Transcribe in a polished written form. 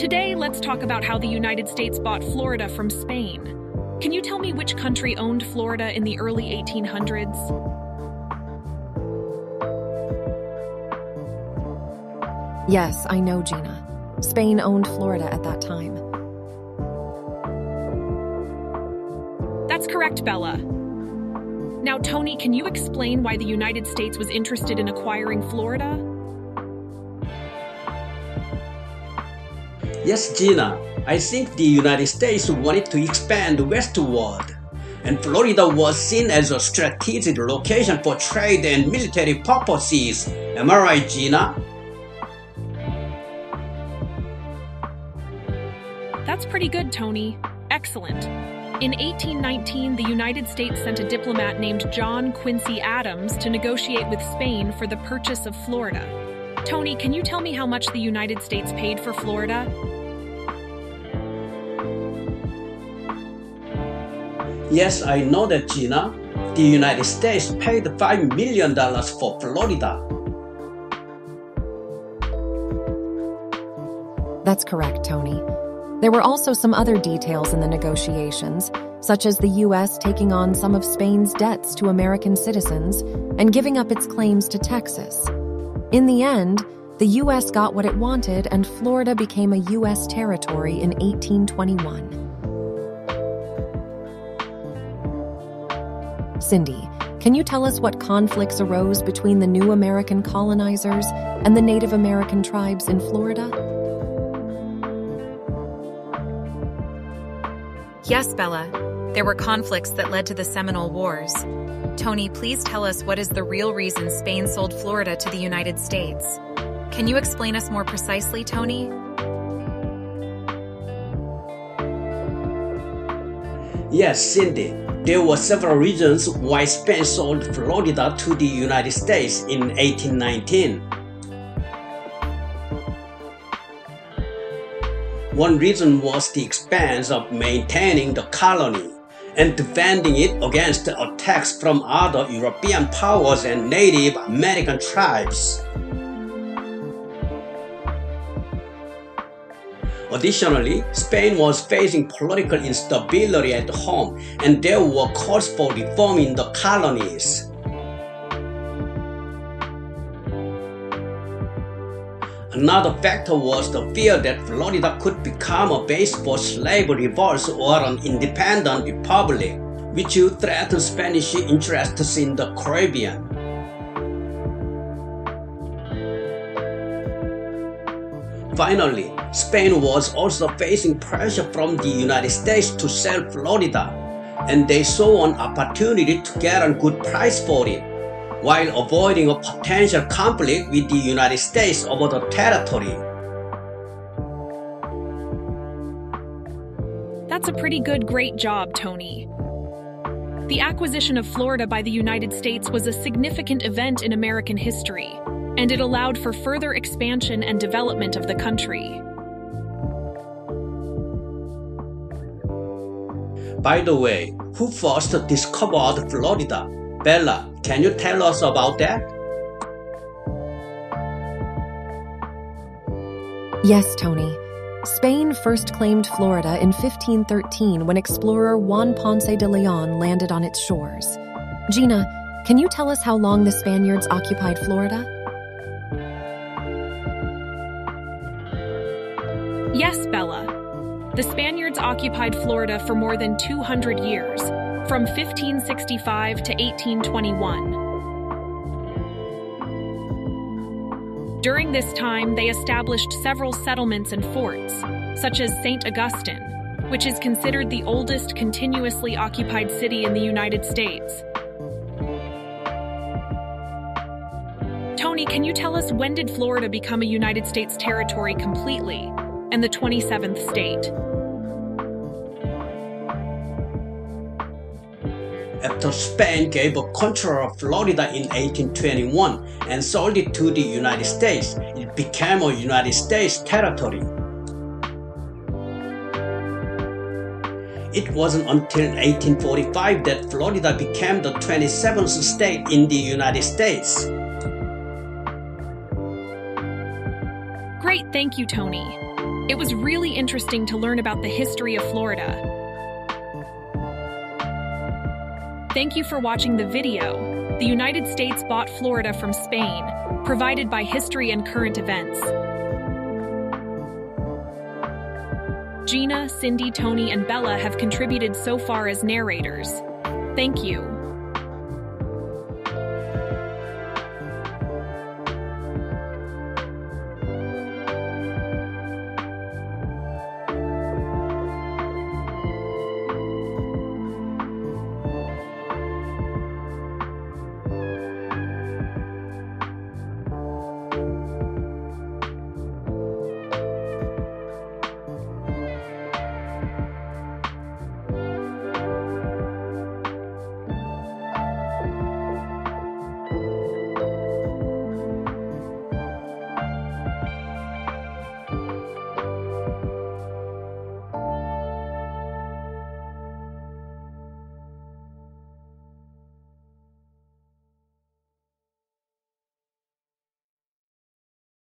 Today, let's talk about how the United States bought Florida from Spain. Can you tell me which country owned Florida in the early 1800s? Yes, I know, Gina. Spain owned Florida at that time. That's correct, Bella. Now, Tony, can you explain why the United States was interested in acquiring Florida? Yes, Gina. I think the United States wanted to expand westward, and Florida was seen as a strategic location for trade and military purposes. Am I right, Gina? That's pretty good, Tony. Excellent. In 1819, the United States sent a diplomat named John Quincy Adams to negotiate with Spain for the purchase of Florida. Tony, can you tell me how much the United States paid for Florida? Yes, I know that, Gina. The United States paid $5 million for Florida. That's correct, Tony. There were also some other details in the negotiations, such as the U.S. taking on some of Spain's debts to American citizens and giving up its claims to Texas. In the end, the U.S. got what it wanted and Florida became a U.S. territory in 1821. Cindy, can you tell us what conflicts arose between the new American colonizers and the Native American tribes in Florida? Yes, Bella. There were conflicts that led to the Seminole Wars. Tony, please tell us what is the real reason Spain sold Florida to the United States. Can you explain us more precisely, Tony? Yes, Cindy. There were several reasons why Spain sold Florida to the United States in 1819. One reason was the expense of maintaining the colony and defending it against attacks from other European powers and Native American tribes. Additionally, Spain was facing political instability at home, and there were calls for reform in the colonies. Another factor was the fear that Florida could become a base for slave revolts or an independent republic, which would threaten Spanish interests in the Caribbean. Finally, Spain was also facing pressure from the United States to sell Florida, and they saw an opportunity to get a good price for it, while avoiding a potential conflict with the United States over the territory. That's a pretty good, great job, Tony. The acquisition of Florida by the United States was a significant event in American history, and it allowed for further expansion and development of the country. By the way, who first discovered Florida? Bella, can you tell us about that? Yes, Tony. Spain first claimed Florida in 1513 when explorer Juan Ponce de Leon landed on its shores. Gina, can you tell us how long the Spaniards occupied Florida? Yes, Bella. The Spaniards occupied Florida for more than 200 years, from 1565 to 1821. During this time, they established several settlements and forts, such as St. Augustine, which is considered the oldest continuously occupied city in the United States. Tony, can you tell us when did Florida become a United States territory completely, and the 27th state? After Spain gave up control of Florida in 1821 and sold it to the United States, it became a United States territory. It wasn't until 1845 that Florida became the 27th state in the United States. Great, thank you, Tony. It was really interesting to learn about the history of Florida. Thank you for watching the video. The United States bought Florida from Spain, provided by History and Current Events. Gina, Cindy, Tony, and Bella have contributed so far as narrators. Thank you.